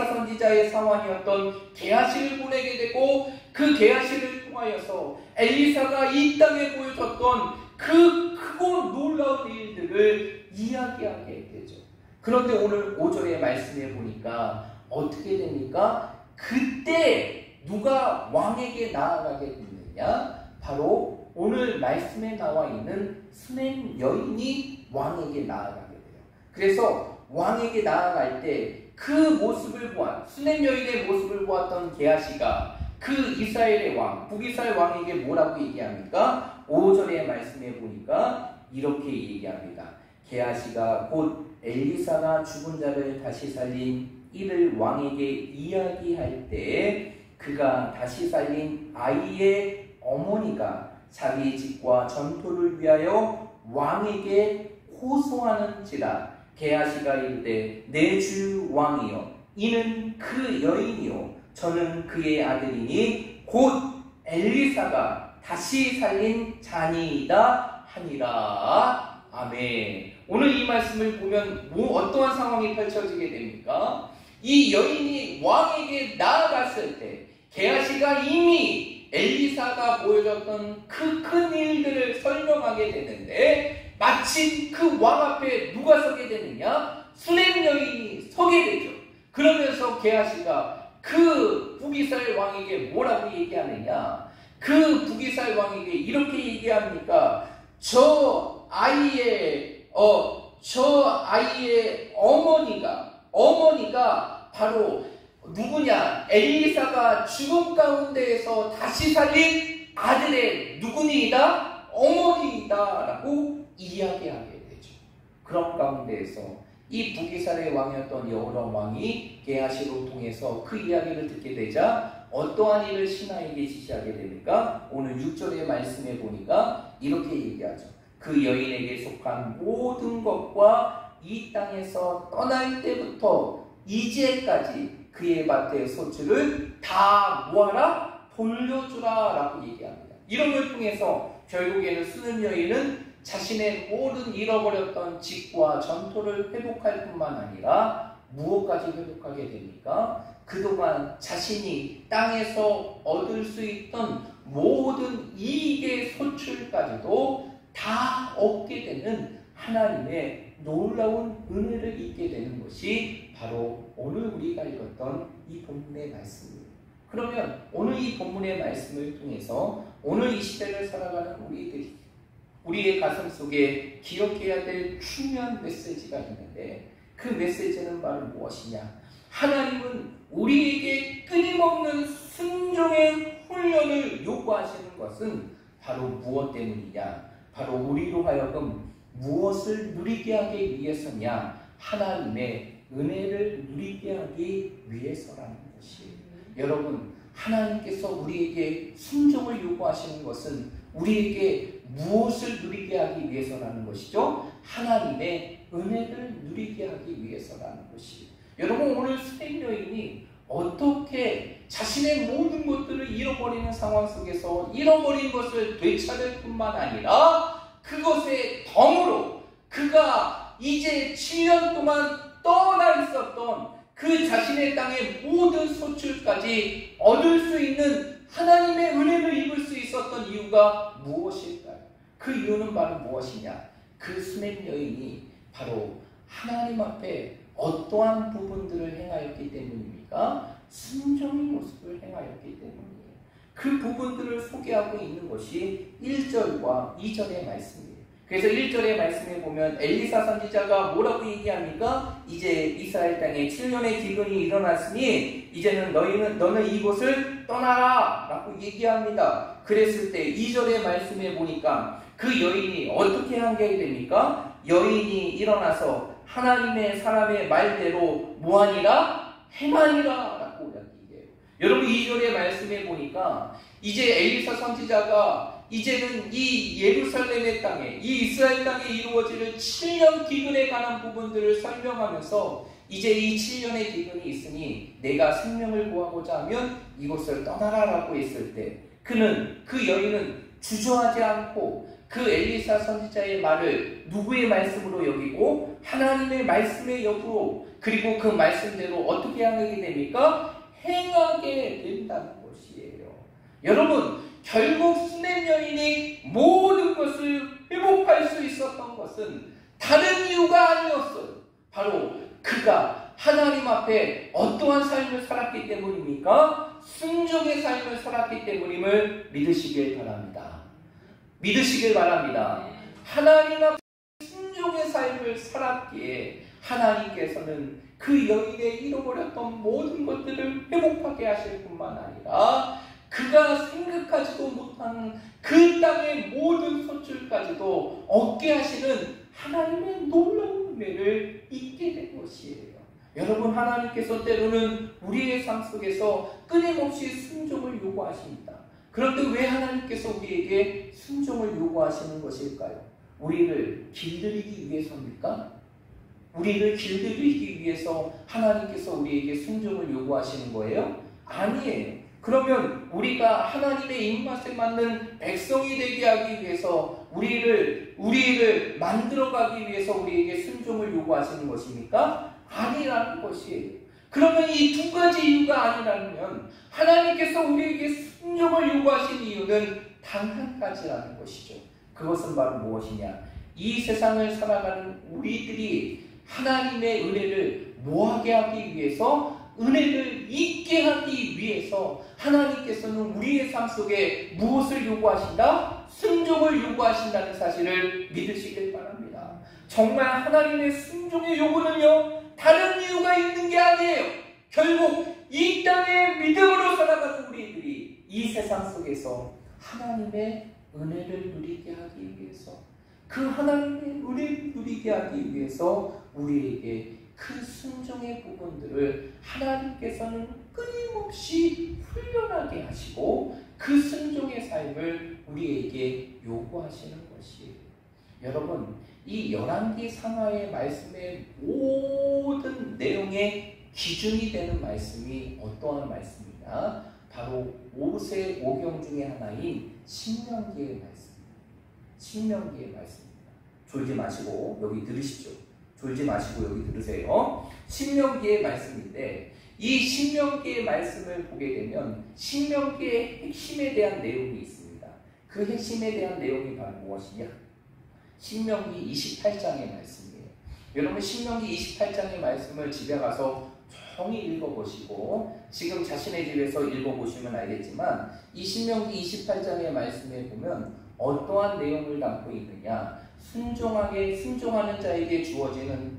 선지자의 사환이었던 게하시를 보내게 되고, 그 게하시를 통하여서 엘리사가 이 땅에 보여줬던 그 크고 놀라운 일들을 이야기하게 되죠. 그런데 오늘 5절의 말씀에 보니까 어떻게 됩니까? 그때 누가 왕에게 나아가게 됐느냐? 바로 오늘 말씀에 나와 있는 수냄 여인이 왕에게 나아가게 돼요. 그래서 왕에게 나아갈 때 그 모습을 수냄 여인의 모습을 보았던 게하시가 그 이스라엘의 왕, 북이스라엘 왕에게 뭐라고 얘기합니까? 5절의 말씀에 보니까 이렇게 얘기합니다. 게하시가 곧 엘리사가 죽은 자를 다시 살린 이를 왕에게 이야기할 때 그가 다시 살린 아이의 어머니가 자기 집과 전토를 위하여 왕에게 호소하는지라. 게하시가 이르되 내 주 왕이여, 이는 그 여인이요 저는 그의 아들이니 곧 엘리사가 다시 살린 자니이다 하니라. 아멘. 오늘 이 말씀을 보면 어떠한 상황이 펼쳐지게 됩니까? 이 여인이 왕에게 나아갔을 때 게하시가 이미 엘리사가 보여줬던 그 큰 일들을 설명하게 되는데, 마침 그 왕 앞에 누가 서게 되느냐? 수냄 여인이 서게 되죠. 그러면서 게하시가 그 북이스라엘 왕에게 뭐라고 얘기하느냐? 그 북이스라엘 왕에게 이렇게 얘기합니까? 저 아이의 어머니가 바로 누구냐? 엘리사가 죽음 가운데에서 다시 살린 아들의 누구니이다? 어머니이다 라고 이야기하게 되죠. 그런 가운데에서 이 북이스라엘 왕이었던 여호람 왕이 게하시로 통해서 그 이야기를 듣게 되자 어떠한 일을 신하에게 지시하게 됩니까? 오늘 6절의 말씀에 보니까 이렇게 얘기하죠. 그 여인에게 속한 모든 것과 이 땅에서 떠날 때부터 이제까지 그의 밭의 소출을 다 모아라 돌려주라 라고 얘기합니다. 이런 걸 통해서 결국에는 수는 여인은 자신의 모든 잃어버렸던 직과 전토를 회복할 뿐만 아니라 무엇까지 회복하게 됩니까? 그동안 자신이 땅에서 얻을 수 있던 모든 이익의 소출까지도 다 얻게 되는 하나님의 놀라운 은혜를 잊게 되는 것이 바로 오늘 우리가 읽었던 이 본문의 말씀입니다. 그러면 오늘 이 본문의 말씀을 통해서 오늘 이 시대를 살아가는 우리들이 우리의 가슴 속에 기억해야 될 중요한 메시지가 있는데 그 메시지는 바로 무엇이냐? 하나님은 우리에게 끊임없는 순종의 훈련을 요구하시는 것은 바로 무엇 때문이냐? 바로 우리로 하여금 무엇을 누리게 하기 위해서냐? 하나님의 은혜를 누리게 하기 위해서라는 것이에요. 여러분, 하나님께서 우리에게 순종을 요구하시는 것은 우리에게 무엇을 누리게 하기 위해서라는 것이죠? 하나님의 은혜를 누리게 하기 위해서라는 것이에요. 여러분, 오늘 수된 여인이 어떻게 자신의 모든 것들을 잃어버리는 상황 속에서 잃어버린 것을 되찾을 뿐만 아니라 그것에 덤으로 그가 이제 7년 동안 떠나 있었던 그 자신의 땅의 모든 소출까지 얻을 수 있는 하나님의 은혜를 입을 수 있었던 이유가 무엇일까요? 그 이유는 바로 무엇이냐? 그 수냄 여인이 바로 하나님 앞에 어떠한 부분들을 행하였기 때문입니까? 순종의 모습을 행하였기 때문이에요. 그 부분들을 소개하고 있는 것이 1절과 2절의 말씀이에요. 그래서 1절의 말씀에 보면 엘리사 선지자가 뭐라고 얘기합니까? 이제 이스라엘 땅에 7년의 기근이 일어났으니 이제는 너는 이곳을 떠나라 라고 얘기합니다. 그랬을 때 2절의 말씀에 보니까 그 여인이 어떻게 하게 됩니까? 여인이 일어나서 하나님의 사람의 말대로 뭐하니라? 행하니라 라고 얘기해요. 여러분, 2절의 말씀에 보니까 이제 엘리사 선지자가 이제는 이 예루살렘의 땅에 이 이스라엘 땅에 이루어질 7년 기근에 관한 부분들을 설명하면서 이제 이 7년의 기근이 있으니 내가 생명을 구하고자 하면 이곳을 떠나라라고 했을 때 그 여인은 주저하지 않고 그 엘리사 선지자의 말을 누구의 말씀으로 여기고 하나님의 말씀의 역으로 그리고 그 말씀대로 어떻게 하게 됩니까? 행하게 된다는 것이에요. 여러분, 결국 수냄 여인이 모든 것을 회복할 수 있었던 것은 다른 이유가 아니었어요. 바로 그가 하나님 앞에 어떠한 삶을 살았기 때문입니까? 순종의 삶을 살았기 때문임을 믿으시길 바랍니다. 믿으시길 바랍니다. 하나님 앞에 순종의 삶을 살았기에 하나님께서는 그 여인의 잃어버렸던 모든 것들을 회복하게 하실 뿐만 아니라 그가 생각하지도 못한 그 땅의 모든 소출까지도 얻게 하시는 하나님의 놀라운 은혜를 잊게 된 것이에요. 여러분, 하나님께서 때로는 우리의 삶 속에서 끊임없이 순종을 요구하십니다. 그런데 왜 하나님께서 우리에게 순종을 요구하시는 것일까요? 우리를 길들이기 위해서입니까? 우리를 길들이기 위해서 하나님께서 우리에게 순종을 요구하시는 거예요? 아니에요. 그러면 우리가 하나님의 입맛에 맞는 백성이 되게 하기 위해서 우리를 만들어가기 위해서 우리에게 순종을 요구하시는 것입니까? 아니라는 것이에요. 그러면 이 두 가지 이유가 아니라면 하나님께서 우리에게 순종을 요구하신 이유는 단 한 가지라는 것이죠. 그것은 바로 무엇이냐? 이 세상을 살아가는 우리들이 하나님의 은혜를 뭐하게 하기 위해서, 은혜를 잊게 하기 위해서 하나님께서는 우리의 삶 속에 무엇을 요구하신다? 순종을 요구하신다는 사실을 믿으시길 바랍니다. 정말 하나님의 순종의 요구는요, 다른 이유가 있는 게 아니에요. 결국 이 땅에 믿음으로 살아가는 우리들이 이 세상 속에서 하나님의 은혜를 누리게 하기 위해서, 그 하나님의 은혜를 누리게 하기 위해서 우리에게 그 순종의 부분들을 하나님께서는 끊임없이 훈련하게 하시고 그 순종의 삶을 우리에게 요구하시는 것이에요. 여러분, 이 열왕기 상하의 말씀의 모든 내용의 기준이 되는 말씀이 어떠한 말씀이냐? 바로 모세 오경 중에 하나인 신명기의 말씀입니다. 신명기의 말씀입니다. 졸지 마시고 여기 들으십시오. 졸지 마시고 여기 들으세요. 신명기의 말씀인데 이 신명기의 말씀을 보게 되면 신명기의 핵심에 대한 내용이 있습니다. 그 핵심에 대한 내용이 바로 무엇이냐? 신명기 28장의 말씀이에요. 여러분, 신명기 28장의 말씀을 집에 가서 조용히 읽어보시고 지금 자신의 집에서 읽어보시면 알겠지만 이 신명기 28장의 말씀에 보면 어떠한 내용을 담고 있느냐? 순종하는 자에게 주어지는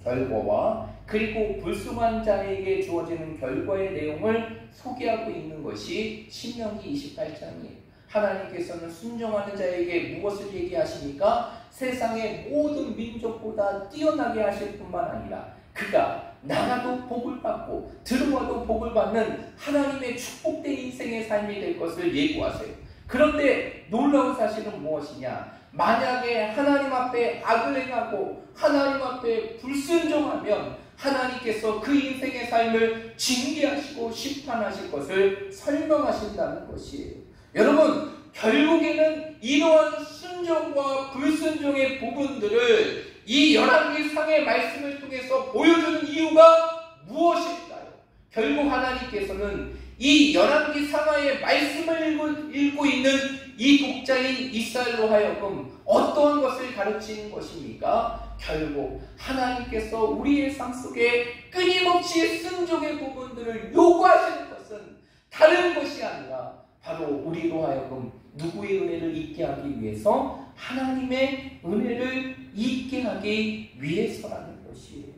결과와 그리고 불순한 자에게 주어지는 결과의 내용을 소개하고 있는 것이 신명기 28장이에요. 하나님께서는 순종하는 자에게 무엇을 얘기하십니까? 세상의 모든 민족보다 뛰어나게 하실 뿐만 아니라 그가 나가도 복을 받고 들어와도 복을 받는 하나님의 축복된 인생의 삶이 될 것을 예고하세요. 그런데 놀라운 사실은 무엇이냐? 만약에 하나님 앞에 악을 행하고 하나님 앞에 불순종하면 하나님께서 그 인생의 삶을 징계하시고 심판하실 것을 설명하신다는 것이에요. 여러분, 결국에는 이러한 순종과 불순종의 부분들을 이 열왕기 상의 말씀을 통해서 보여주는 이유가 무엇일까요? 결국 하나님께서는 이 열왕기 상하의 말씀을 읽고 있는 이 독자인 이스라엘로 하여금 어떠한 것을 가르치는 것입니까? 결국 하나님께서 우리의 삶 속에 끊임없이 순종의 부분들을 요구하시는 것은 다른 것이 아니라 바로 우리로 하여금 누구의 은혜를 잊게 하기 위해서 하나님의 은혜를 잊게 하기 위해서라는 것이에요.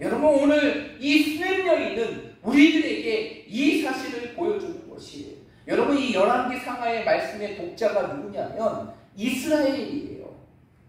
여러분, 오늘 이 수냄 여인은 우리들에게 이 사실을 보여주는 것이에요. 여러분, 이 열왕기 상하의 말씀의 독자가 누구냐면 이스라엘이에요.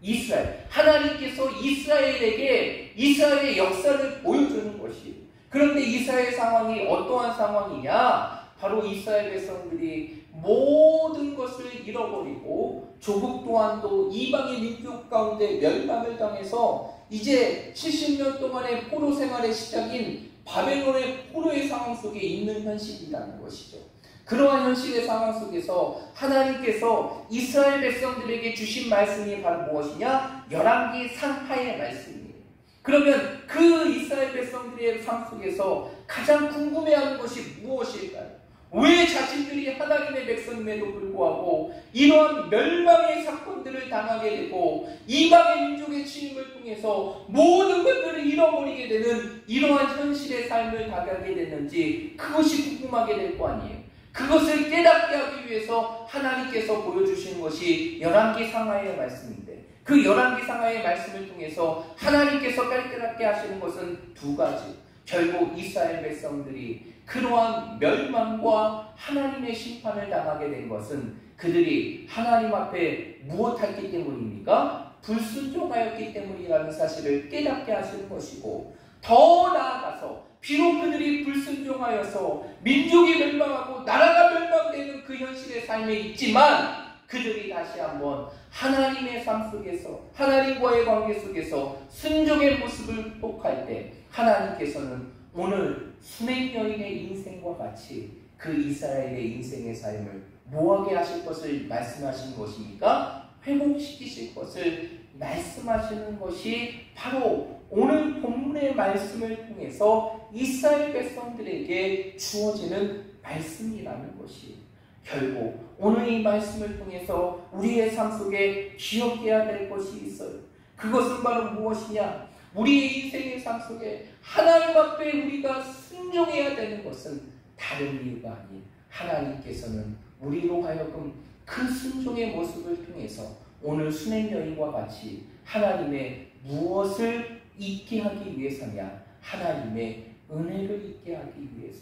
이스라엘. 하나님께서 이스라엘에게 이스라엘의 역사를 보여주는 것이에요. 그런데 이스라엘 상황이 어떠한 상황이냐? 바로 이스라엘 백성들이 모든 것을 잃어버리고 조국 또한도 이방의 민족 가운데 멸망을 당해서 이제 70년 동안의 포로 생활의 시작인 바벨론의 포로의 상황 속에 있는 현실이라는 것이죠. 그러한 현실의 상황 속에서 하나님께서 이스라엘 백성들에게 주신 말씀이 바로 무엇이냐? 열왕기 상하의 말씀이에요. 그러면 그 이스라엘 백성들의 삶 속에서 가장 궁금해하는 것이 무엇일까요? 왜 자신들이 하나님의 백성임에도 불구하고 이러한 멸망의 사건들을 당하게 되고 이방의 민족의 침입을 통해서 모든 것들을 잃어버리게 되는 이러한 현실의 삶을 당하게 됐는지 그것이 궁금하게 될 거 아니에요. 그것을 깨닫게 하기 위해서 하나님께서 보여주신 것이 열왕기 상하의 말씀인데 그 열왕기 상하의 말씀을 통해서 하나님께서 깨닫게 하시는 것은 두 가지. 결국 이스라엘 백성들이 그러한 멸망과 하나님의 심판을 당하게 된 것은 그들이 하나님 앞에 무엇했기 때문입니까? 불순종하였기 때문이라는 사실을 깨닫게 하시는 것이고, 더 나아가서 비록 그들이 불순종하여서 민족이 멸망하고 나라가 멸망되는 그 현실의 삶에 있지만 그들이 다시 한번 하나님의 삶 속에서 하나님과의 관계 속에서 순종의 모습을 회복할 때 하나님께서는 오늘 수냄 여인의 인생과 같이 그 이스라엘의 인생의 삶을 뭐하게 하실 것을 말씀하시는 것입니까? 회복시키실 것을 말씀하시는 것이 바로 오늘 본문의 말씀을 통해서 이스라엘 백성들에게 주어지는 말씀이라는 것이 결국 오늘 이 말씀을 통해서 우리의 삶 속에 기억해야 될 것이 있어요. 그것은 바로 무엇이냐? 우리의 인생의 삶 속에 하나님 앞에 우리가 순종해야 되는 것은 다른 이유가 아닌 하나님께서는 우리로 하여금 그 순종의 모습을 통해서 오늘 수냄 여인과 같이 하나님의 무엇을 잊게 하기 위해서냐? 하나님의 은혜를 잊게 하기 위해서.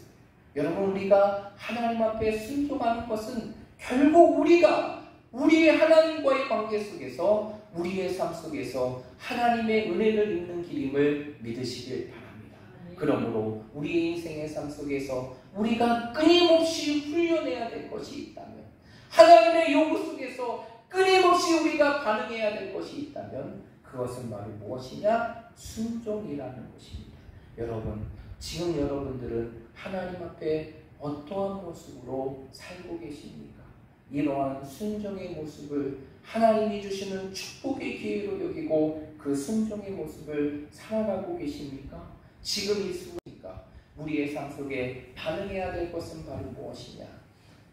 여러분, 우리가 하나님 앞에 순종하는 것은 결국 우리가 우리의 하나님과의 관계 속에서 우리의 삶 속에서 하나님의 은혜를 입는 길임을 믿으시길 바랍니다. 그러므로 우리의 인생의 삶 속에서 우리가 끊임없이 훈련해야 될 것이 있다면, 하나님의 요구 속에서 끊임없이 우리가 반응해야 될 것이 있다면 그것은 바로 무엇이냐? 순종이라는 것입니다. 여러분, 지금 여러분들은 하나님 앞에 어떠한 모습으로 살고 계십니까? 이러한 순종의 모습을 하나님이 주시는 축복의 기회로 여기고 그 순종의 모습을 살아가고 계십니까? 지금 이 순간이니까 우리의 삶 속에 반응해야 될 것은 바로 무엇이냐?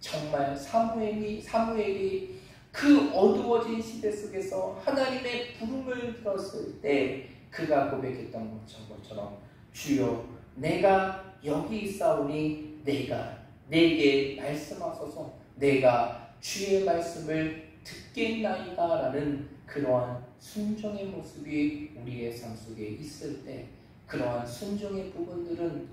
정말 사무엘이 그 어두워진 시대 속에서 하나님의 부름을 들었을 때 그가 고백했던 것처럼 주여 내가 여기 있사오니 내게 말씀하소서 내가 주의 말씀을 듣겠나이다 라는 그러한 순종의 모습이 우리의 삶 속에 있을 때 그러한 순종의 부분들은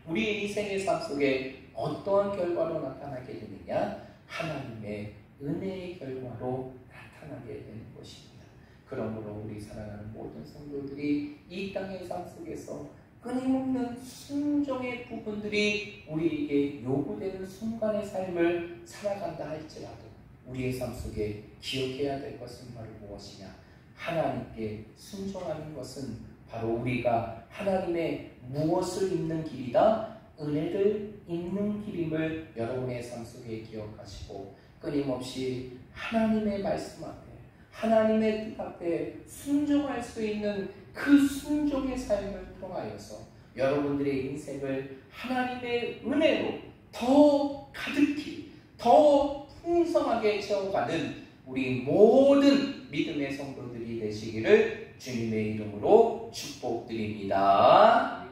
우리의 인생의 삶 속에 어떠한 결과로 나타나게 되느냐? 하나님의 은혜의 결과로 나타나게 되는 것입니다. 그러므로 우리 사랑하는 모든 성도들이 이 땅의 삶 속에서 끊임없는 순종의 부분들이 우리에게 요구되는 순간의 삶을 살아간다 할지라도 우리의 삶 속에 기억해야 될 것은 바로 무엇이냐? 하나님께 순종하는 것은 바로 우리가 하나님의 무엇을 잇는 길이다? 은혜를 잇는 길임을 여러분의 삶 속에 기억하시고 끊임없이 하나님의 말씀 앞에 하나님의 뜻 앞에 순종할 수 있는 그 순종의 삶을 통하여서 여러분들의 인생을 하나님의 은혜로 더 가득히 더 풍성하게 채워가는 우리 모든 믿음의 성도들이 되시기를 주님의 이름으로 축복드립니다.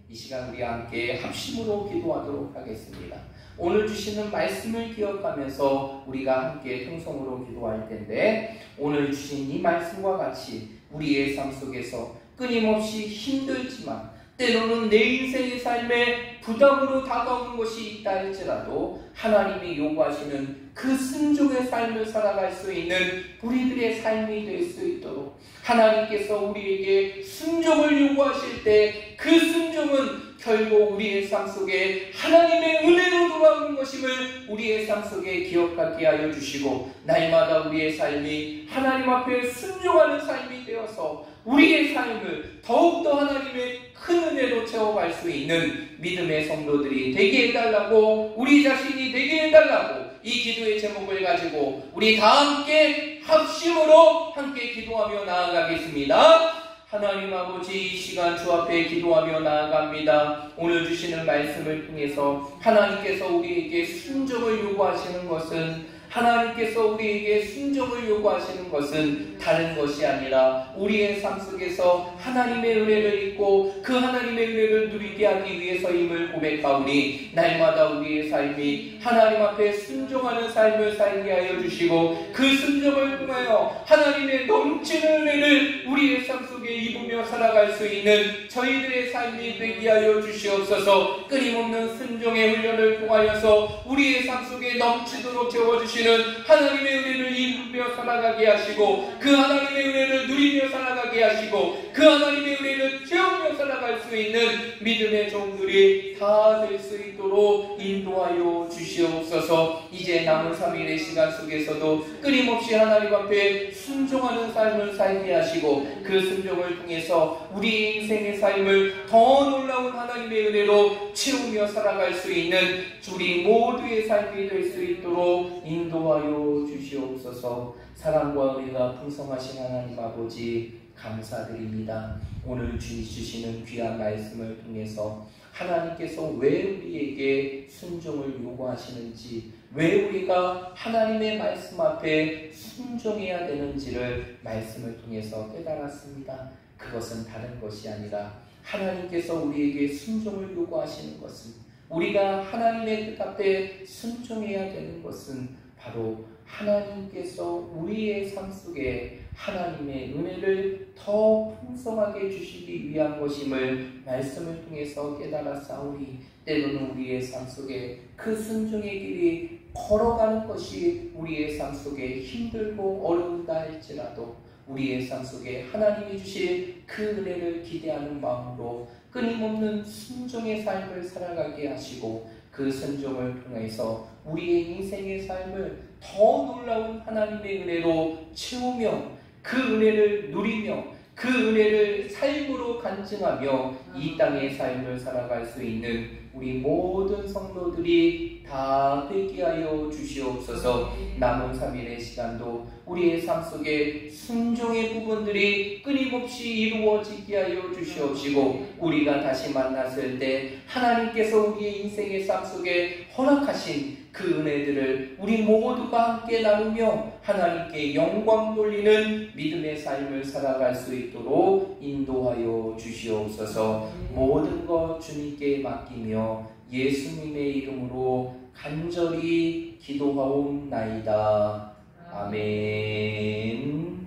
이 시간 우리 함께 합심으로 기도하도록 하겠습니다. 오늘 주시는 말씀을 기억하면서 우리가 함께 통성으로 기도할 텐데 오늘 주신 이 말씀과 같이 우리의 삶 속에서 끊임없이 힘들지만 때로는 내 인생의 삶에 부담으로 다가오는 것이 있다 할지라도 하나님이 요구하시는 그 순종의 삶을 살아갈 수 있는 우리들의 삶이 될 수 있도록 하나님께서 우리에게 순종을 요구하실 때 그 순종은 결국 우리의 삶 속에 하나님의 은혜로 돌아오는 것임을 우리의 삶 속에 기억하게 하여 주시고 날마다 우리의 삶이 하나님 앞에 순종하는 삶이 되어서 우리의 삶을 더욱더 하나님의 큰 은혜로 채워갈 수 있는 믿음의 성도들이 되게 해달라고 우리 자신이 되게 해달라고 이 기도의 제목을 가지고 우리 다 함께 합심으로 함께 기도하며 나아가겠습니다. 하나님 아버지 이 시간 주 앞에 기도하며 나아갑니다. 오늘 주시는 말씀을 통해서 하나님께서 우리에게 순종을 요구하시는 것은 하나님께서 우리에게 순종을 요구하시는 것은 다른 것이 아니라 우리의 삶 속에서 하나님의 은혜를 잊고 그 하나님의 은혜를 누리게 하기 위해서임을 고백하오니 날마다 우리의 삶이 하나님 앞에 순종하는 삶을 살게 하여 주시고 그 순종을 통하여 하나님의 넘치는 은혜를 우리의 삶 속에 입으며 살아갈 수 있는 저희들의 삶이 되게 하여 주시옵소서. 끊임없는 순종의 훈련을 통하여서 우리의 삶 속에 넘치도록 채워주시는 하나님의 은혜를 입으며 살아가게 하시고 그 하나님의 은혜를 누리며 살아가게 하시고 그 하나님의 은혜를 채우며 살아갈 수 있는 믿음의 종들이 다 될 수 있도록 인도하여 주시옵소서. 이제 남은 3일의 시간 속에서도 끊임없이 하나님 앞에 순종하는 삶을 살게 하시고 그 순종을 통해서 우리 인생의 삶을 더 놀라운 하나님의 은혜로 채우며 살아갈 수 있는 우리 모두의 삶이 될 수 있도록 인도하여 주시옵소서. 사랑과 은혜가 풍성하신 하나님 아버지 감사드립니다. 오늘 주시는 귀한 말씀을 통해서 하나님께서 왜 우리에게 순종을 요구하시는지, 왜 우리가 하나님의 말씀 앞에 순종해야 되는지를 말씀을 통해서 깨달았습니다. 그것은 다른 것이 아니라 하나님께서 우리에게 순종을 요구하시는 것은, 우리가 하나님의 뜻 앞에 순종해야 되는 것은 바로 하나님께서 우리의 삶 속에 하나님의 은혜를 더 풍성하게 주시기 위한 것임을 말씀을 통해서 깨달았사오니 때로는 우리의 삶 속에 그 순종의 길이 걸어가는 것이 우리의 삶 속에 힘들고 어려운다 할지라도 우리의 삶 속에 하나님이 주실 그 은혜를 기대하는 마음으로 끊임없는 순종의 삶을 살아가게 하시고, 그 순종을 통해서 우리의 인생의 삶을 더 놀라운 하나님의 은혜로 채우며 그 은혜를 누리며 그 은혜를 삶으로 간증하며 이 땅의 삶을 살아갈 수 있는 우리 모든 성도들이 다 되게 하여 주시옵소서. 남은 3일의 시간도 우리의 삶 속에 순종의 부분들이 끊임없이 이루어지게 하여 주시옵시고, 우리가 다시 만났을 때 하나님께서 우리의 인생의 삶 속에 허락하신 그 은혜들을 우리 모두가 함께 나누며 하나님께 영광 돌리는 믿음의 삶을 살아갈 수 있도록 인도하여 주시옵소서. 모든 것 주님께 맡기며 예수님의 이름으로 간절히 기도하옵나이다. 아멘.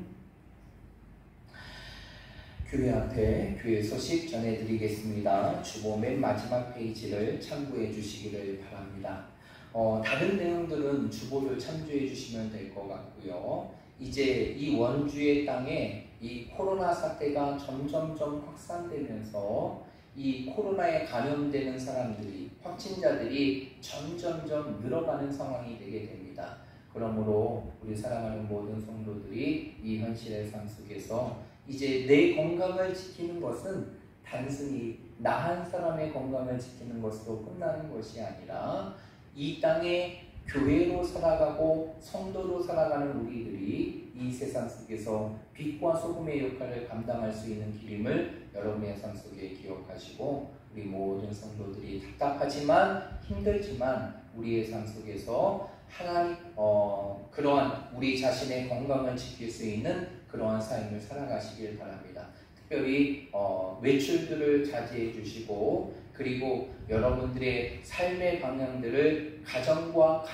교회 앞에 교회 소식 전해드리겠습니다. 주보 맨 마지막 페이지를 참고해 주시기를 바랍니다. 다른 내용들은 주보를 참조해 주시면 될 것 같고요. 이제 이 원주의 땅에 이 코로나 사태가 점점점 확산되면서 이 코로나에 감염되는 사람들이, 확진자들이 점점점 늘어가는 상황이 되게 됩니다. 그러므로 우리 사랑하는 모든 성도들이 이 현실의 삶 속에서 이제 내 건강을 지키는 것은 단순히 나 한 사람의 건강을 지키는 것으로 끝나는 것이 아니라 이 땅에 교회로 살아가고 성도로 살아가는 우리들이 이 세상 속에서 빛과 소금의 역할을 감당할 수 있는 길임을 여러분의 삶 속에 기억하시고, 우리 모든 성도들이 답답하지만 힘들지만 우리의 삶 속에서 하나님 그러한 우리 자신의 건강을 지킬 수 있는 그러한 삶을 살아가시길 바랍니다. 특별히 외출들을 자제해 주시고, 그리고 여러분들의 삶의 방향들을 가정과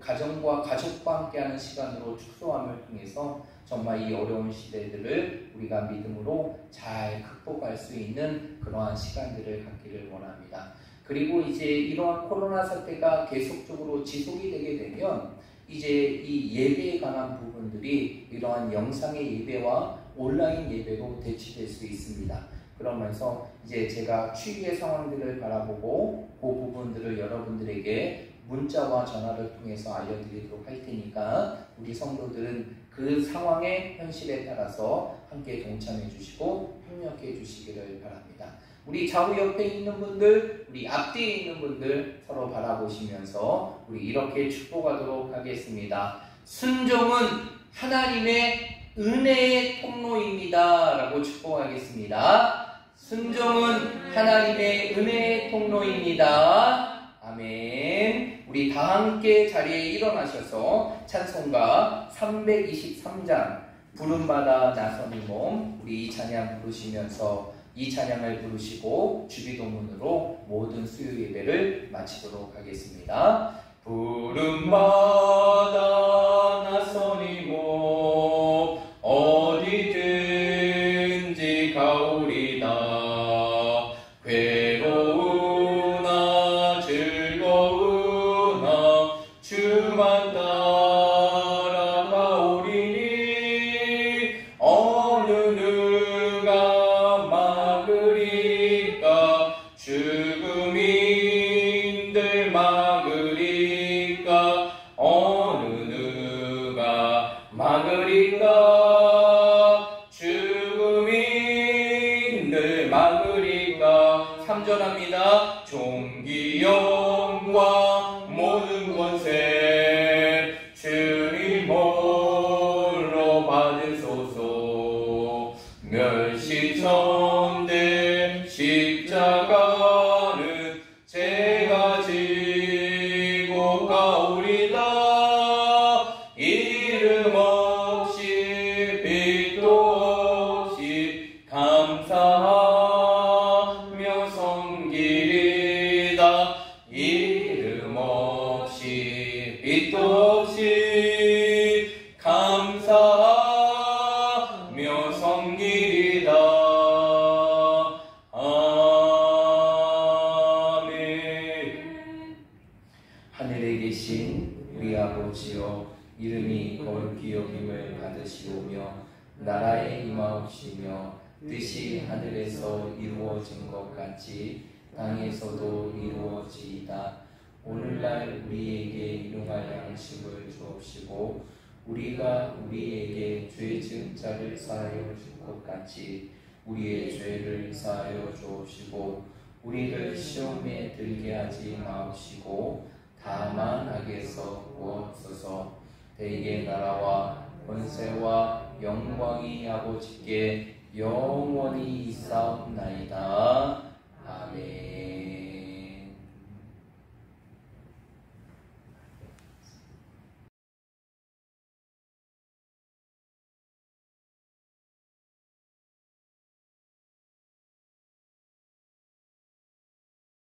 가족과 함께하는 시간으로 축소함을 통해서 정말 이 어려운 시대들을 우리가 믿음으로 잘 극복할 수 있는 그러한 시간들을 갖기를 원합니다. 그리고 이제 이러한 코로나 사태가 계속적으로 지속이 되게 되면 이제 이 예배에 관한 부분들이 이러한 영상의 예배와 온라인 예배로 대치될 수 있습니다. 그러면서 이제 제가 추위의 상황들을 바라보고 그 부분들을 여러분들에게 문자와 전화를 통해서 알려드리도록 할 테니까 우리 성도들은 그 상황의 현실에 따라서 함께 동참해 주시고 협력해 주시기를 바랍니다. 우리 좌우 옆에 있는 분들, 우리 앞뒤에 있는 분들 서로 바라보시면서 우리 이렇게 축복하도록 하겠습니다. 순종은 하나님의 은혜의 통로입니다 라고 축복하겠습니다. 순종은 하나님의 은혜의 통로입니다. 아멘. 우리 다 함께 자리에 일어나셔서 찬송가 323장 부름받아 나서는 몸, 우리 이 찬양 부르시면서 이 찬양을 부르시고 주기도문으로 모든 수요 예배를 마치도록 하겠습니다. 부름받아 나서니 몸 어디든지 가오리다. 괴로우나 즐거우나 주만 따라가오리니 어느 누가 막으리까. 죽음인들 막으리까. 어느 누가 막으리까. 죽음인들 막으리까. 3절합니다. 존귀 영광 모든 권세 주님 홀로 받으소서. 멸시천대 십자가는 제가 지고 가오리다. 이름 없이 빛도 없이 감사하며 섬기리다. 이름 없이 빛도 없이 감사하며 섬기리다. 아멘. 하늘에 계신 우리 아버지여, 이름이 거룩히 여김을 받으시오며 나라에 임하옵시며 뜻이 하늘에서 이루어진 것 같이 땅에서도 이루어지이다. 오늘날 우리에게 일용할 양식을 주옵시고 우리가 우리에게 죄 지은 자를 사하여 줄 것 같이 우리의 죄를 사하여 주옵시고 우리를 시험에 들게 하지 마옵시고 다만 악에서 구하옵소서. 대개 나라와 권세와 영광이 아버지께 영원히 있사옵나이다. 아멘.